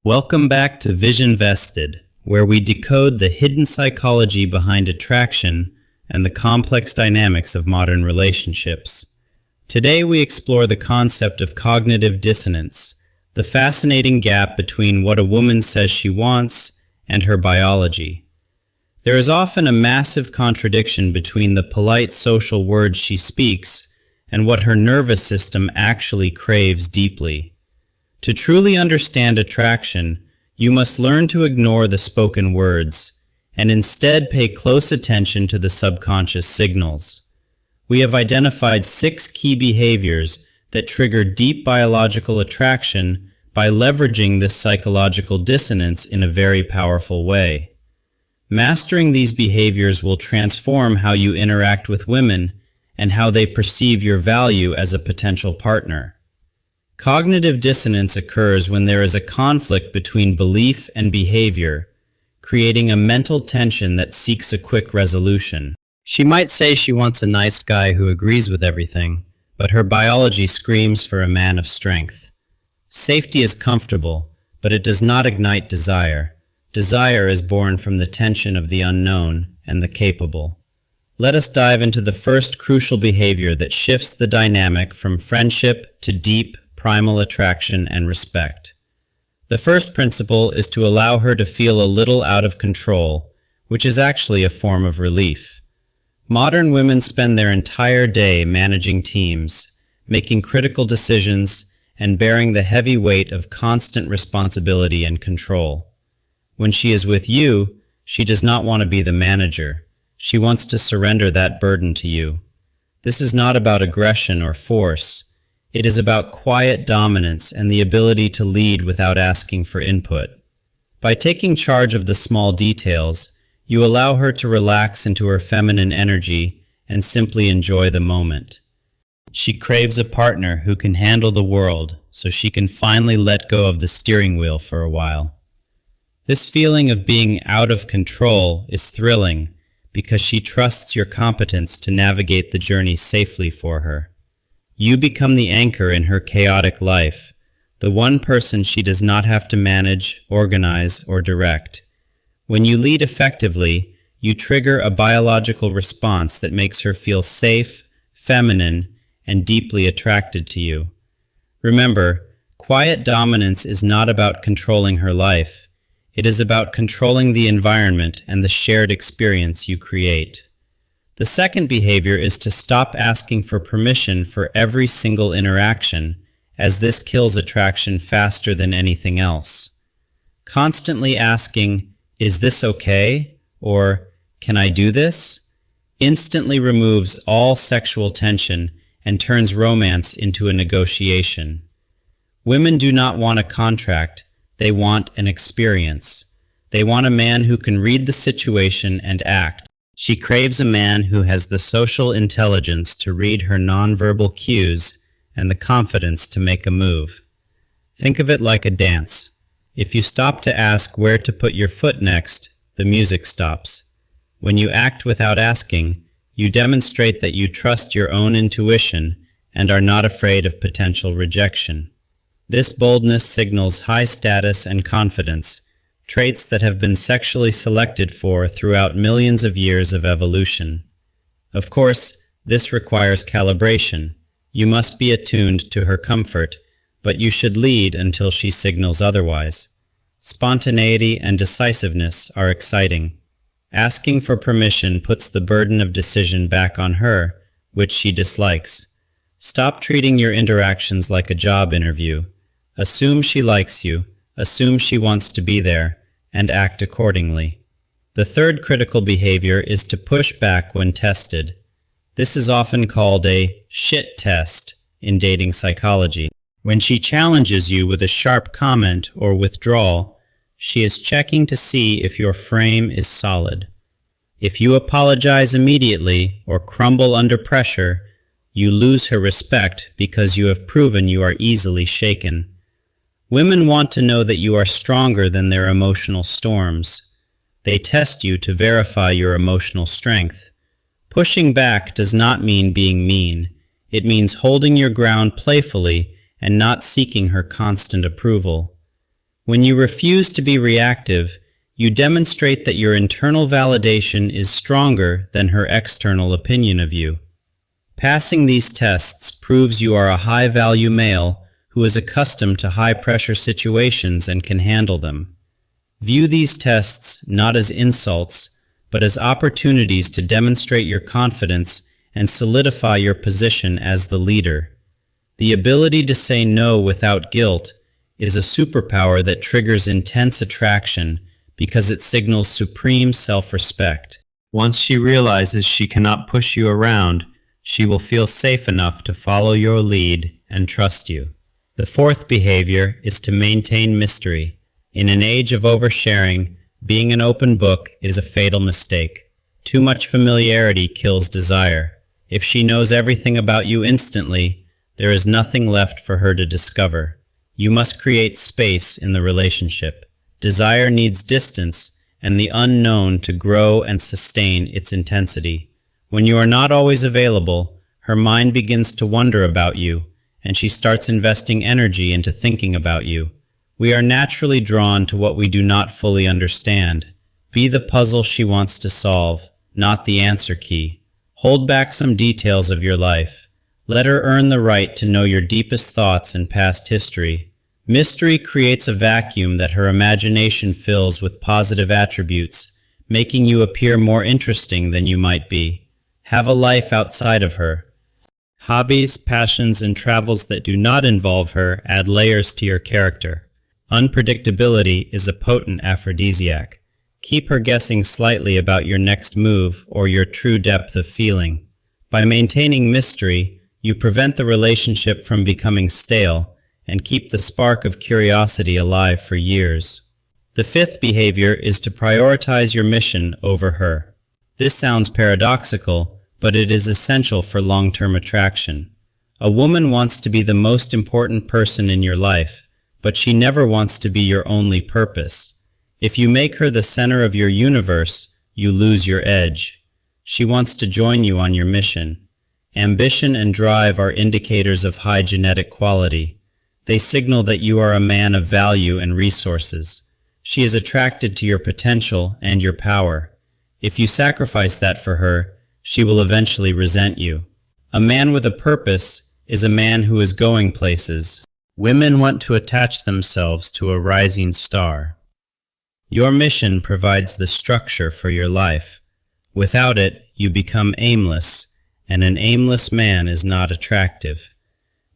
Welcome back to Vision Vested, where we decode the hidden psychology behind attraction and the complex dynamics of modern relationships. Today we explore the concept of cognitive dissonance, the fascinating gap between what a woman says she wants and her biology. There is often a massive contradiction between the polite social words she speaks and what her nervous system actually craves deeply. To truly understand attraction, you must learn to ignore the spoken words and instead pay close attention to the subconscious signals. We have identified 6 key behaviors that trigger deep biological attraction by leveraging this psychological dissonance in a very powerful way. Mastering these behaviors will transform how you interact with women and how they perceive your value as a potential partner. Cognitive dissonance occurs when there is a conflict between belief and behavior, creating a mental tension that seeks a quick resolution. She might say she wants a nice guy who agrees with everything, but her biology screams for a man of strength. Safety is comfortable, but it does not ignite desire. Desire is born from the tension of the unknown and the capable. Let us dive into the first crucial behavior that shifts the dynamic from friendship to deep, primal attraction and respect. The first principle is to allow her to feel a little out of control, which is actually a form of relief. Modern women spend their entire day managing teams, making critical decisions, and bearing the heavy weight of constant responsibility and control. When she is with you, she does not want to be the manager. She wants to surrender that burden to you. This is not about aggression or force. It is about quiet dominance and the ability to lead without asking for input. By taking charge of the small details, you allow her to relax into her feminine energy and simply enjoy the moment. She craves a partner who can handle the world so she can finally let go of the steering wheel for a while. This feeling of being out of control is thrilling because she trusts your competence to navigate the journey safely for her. You become the anchor in her chaotic life, the one person she does not have to manage, organize, or direct. When you lead effectively, you trigger a biological response that makes her feel safe, feminine, and deeply attracted to you. Remember, quiet dominance is not about controlling her life. It is about controlling the environment and the shared experience you create. The second behavior is to stop asking for permission for every single interaction, as this kills attraction faster than anything else. Constantly asking, "Is this okay?" or "Can I do this?" instantly removes all sexual tension and turns romance into a negotiation. Women do not want a contract, they want an experience. They want a man who can read the situation and act. She craves a man who has the social intelligence to read her nonverbal cues and the confidence to make a move. Think of it like a dance. If you stop to ask where to put your foot next, the music stops. When you act without asking, you demonstrate that you trust your own intuition and are not afraid of potential rejection. This boldness signals high status and confidence, traits that have been sexually selected for throughout millions of years of evolution. Of course, this requires calibration. You must be attuned to her comfort, but you should lead until she signals otherwise. Spontaneity and decisiveness are exciting. Asking for permission puts the burden of decision back on her, which she dislikes. Stop treating your interactions like a job interview. Assume she likes you, assume she wants to be there, and act accordingly. The third critical behavior is to push back when tested. This is often called a shit test in dating psychology. When she challenges you with a sharp comment or withdrawal, she is checking to see if your frame is solid. If you apologize immediately or crumble under pressure, you lose her respect because you have proven you are easily shaken. Women want to know that you are stronger than their emotional storms. They test you to verify your emotional strength. Pushing back does not mean being mean. It means holding your ground playfully and not seeking her constant approval. When you refuse to be reactive, you demonstrate that your internal validation is stronger than her external opinion of you. Passing these tests proves you are a high-value male who is accustomed to high-pressure situations and can handle them. View these tests not as insults, but as opportunities to demonstrate your confidence and solidify your position as the leader. The ability to say no without guilt is a superpower that triggers intense attraction because it signals supreme self-respect. Once she realizes she cannot push you around, she will feel safe enough to follow your lead and trust you. The fourth behavior is to maintain mystery. In an age of oversharing, being an open book is a fatal mistake. Too much familiarity kills desire. If she knows everything about you instantly, there is nothing left for her to discover. You must create space in the relationship. Desire needs distance and the unknown to grow and sustain its intensity. When you are not always available, her mind begins to wonder about you, and she starts investing energy into thinking about you. We are naturally drawn to what we do not fully understand. Be the puzzle she wants to solve, not the answer key. Hold back some details of your life. Let her earn the right to know your deepest thoughts and past history. Mystery creates a vacuum that her imagination fills with positive attributes, making you appear more interesting than you might be. Have a life outside of her. Hobbies, passions, and travels that do not involve her add layers to your character. Unpredictability is a potent aphrodisiac. Keep her guessing slightly about your next move or your true depth of feeling. By maintaining mystery, you prevent the relationship from becoming stale and keep the spark of curiosity alive for years. The fifth behavior is to prioritize your mission over her. This sounds paradoxical, but it is essential for long-term attraction. A woman wants to be the most important person in your life, but she never wants to be your only purpose. If you make her the center of your universe, you lose your edge. She wants to join you on your mission. Ambition and drive are indicators of high genetic quality. They signal that you are a man of value and resources. She is attracted to your potential and your power. If you sacrifice that for her, she will eventually resent you. A man with a purpose is a man who is going places. Women want to attach themselves to a rising star. Your mission provides the structure for your life. Without it, you become aimless, and an aimless man is not attractive.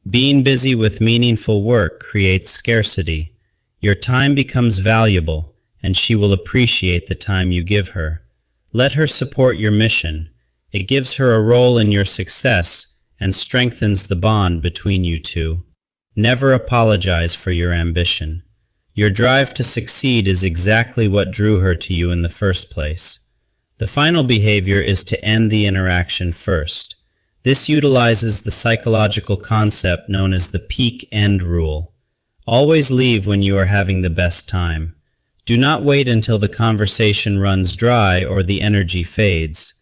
Being busy with meaningful work creates scarcity. Your time becomes valuable, and she will appreciate the time you give her. Let her support your mission. It gives her a role in your success and strengthens the bond between you two. Never apologize for your ambition. Your drive to succeed is exactly what drew her to you in the first place. The final behavior is to end the interaction first. This utilizes the psychological concept known as the peak end rule. Always leave when you are having the best time. Do not wait until the conversation runs dry or the energy fades.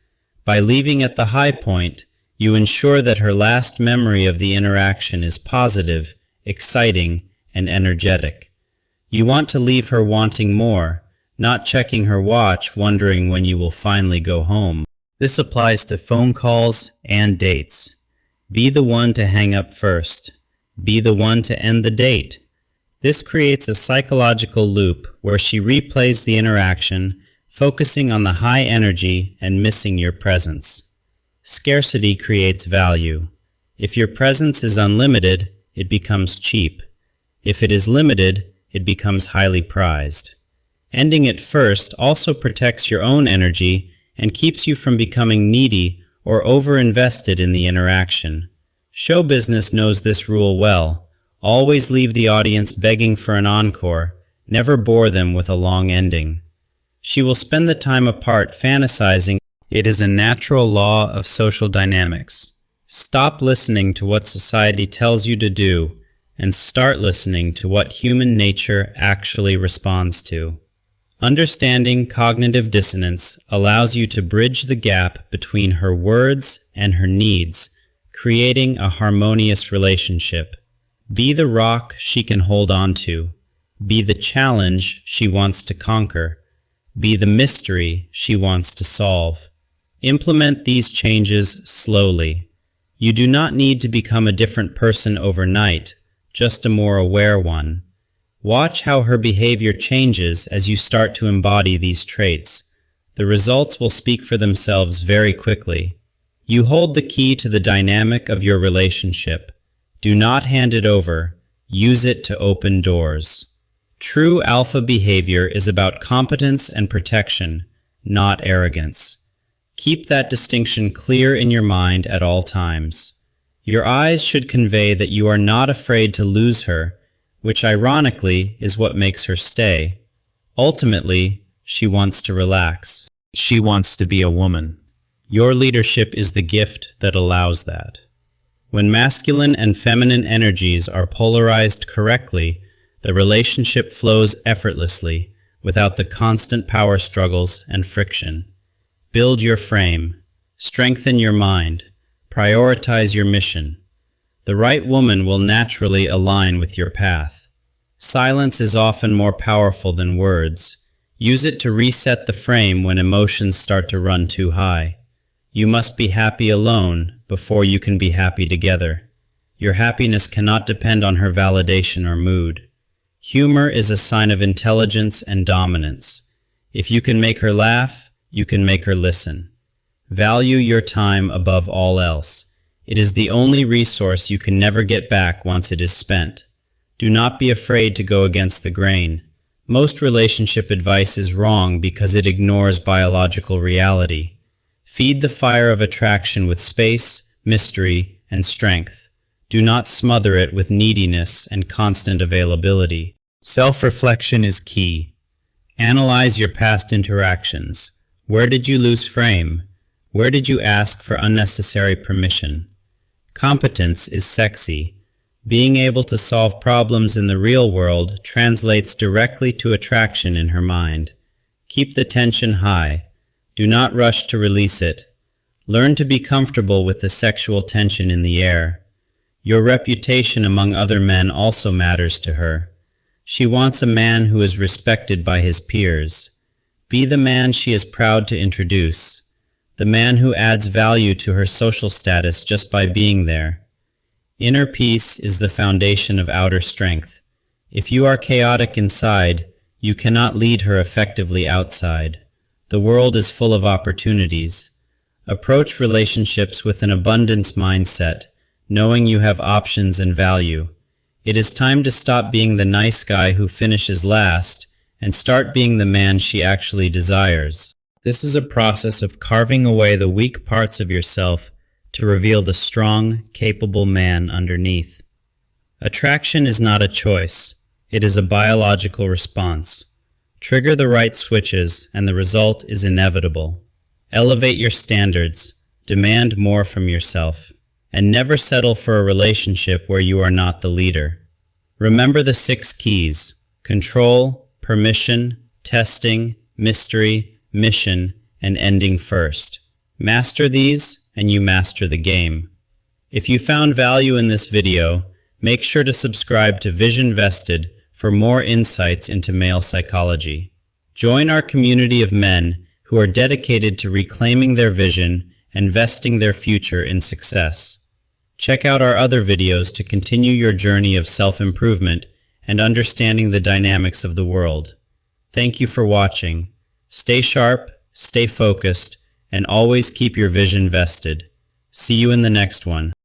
By leaving at the high point, you ensure that her last memory of the interaction is positive, exciting, and energetic. You want to leave her wanting more, not checking her watch wondering when you will finally go home. This applies to phone calls and dates. Be the one to hang up first. Be the one to end the date. This creates a psychological loop where she replays the interaction, focusing on the high energy and missing your presence. Scarcity creates value. If your presence is unlimited, it becomes cheap. If it is limited, it becomes highly prized. Ending it first also protects your own energy and keeps you from becoming needy or over-invested in the interaction. Show business knows this rule well. Always leave the audience begging for an encore. Never bore them with a long ending. She will spend the time apart fantasizing. It is a natural law of social dynamics. Stop listening to what society tells you to do and start listening to what human nature actually responds to. Understanding cognitive dissonance allows you to bridge the gap between her words and her needs, creating a harmonious relationship. Be the rock she can hold on to. Be the challenge she wants to conquer. Be the mystery she wants to solve. Implement these changes slowly. You do not need to become a different person overnight, just a more aware one. Watch how her behavior changes as you start to embody these traits. The results will speak for themselves very quickly. You hold the key to the dynamic of your relationship. Do not hand it over. Use it to open doors. True alpha behavior is about competence and protection, not arrogance. Keep that distinction clear in your mind at all times. Your eyes should convey that you are not afraid to lose her, which ironically is what makes her stay. Ultimately, she wants to relax. She wants to be a woman. Your leadership is the gift that allows that. When masculine and feminine energies are polarized correctly, the relationship flows effortlessly, without the constant power struggles and friction. Build your frame. Strengthen your mind. Prioritize your mission. The right woman will naturally align with your path. Silence is often more powerful than words. Use it to reset the frame when emotions start to run too high. You must be happy alone before you can be happy together. Your happiness cannot depend on her validation or mood. Humor is a sign of intelligence and dominance. If you can make her laugh, you can make her listen. Value your time above all else. It is the only resource you can never get back once it is spent. Do not be afraid to go against the grain. Most relationship advice is wrong because it ignores biological reality. Feed the fire of attraction with space, mystery, and strength. Do not smother it with neediness and constant availability. Self-reflection is key. Analyze your past interactions. Where did you lose frame? Where did you ask for unnecessary permission? Competence is sexy. Being able to solve problems in the real world translates directly to attraction in her mind. Keep the tension high. Do not rush to release it. Learn to be comfortable with the sexual tension in the air. Your reputation among other men also matters to her. She wants a man who is respected by his peers. Be the man she is proud to introduce. The man who adds value to her social status just by being there. Inner peace is the foundation of outer strength. If you are chaotic inside, you cannot lead her effectively outside. The world is full of opportunities. Approach relationships with an abundance mindset, knowing you have options and value. It is time to stop being the nice guy who finishes last and start being the man she actually desires. This is a process of carving away the weak parts of yourself to reveal the strong, capable man underneath. Attraction is not a choice. It is a biological response. Trigger the right switches and the result is inevitable. Elevate your standards. Demand more from yourself. And never settle for a relationship where you are not the leader. Remember the 6 keys: control, permission, testing, mystery, mission, and ending first. Master these, and you master the game. If you found value in this video, make sure to subscribe to Vision Vested for more insights into male psychology. Join our community of men who are dedicated to reclaiming their vision and vesting their future in success. Check out our other videos to continue your journey of self-improvement and understanding the dynamics of the world. Thank you for watching. Stay sharp, stay focused, and always keep your vision vested. See you in the next one.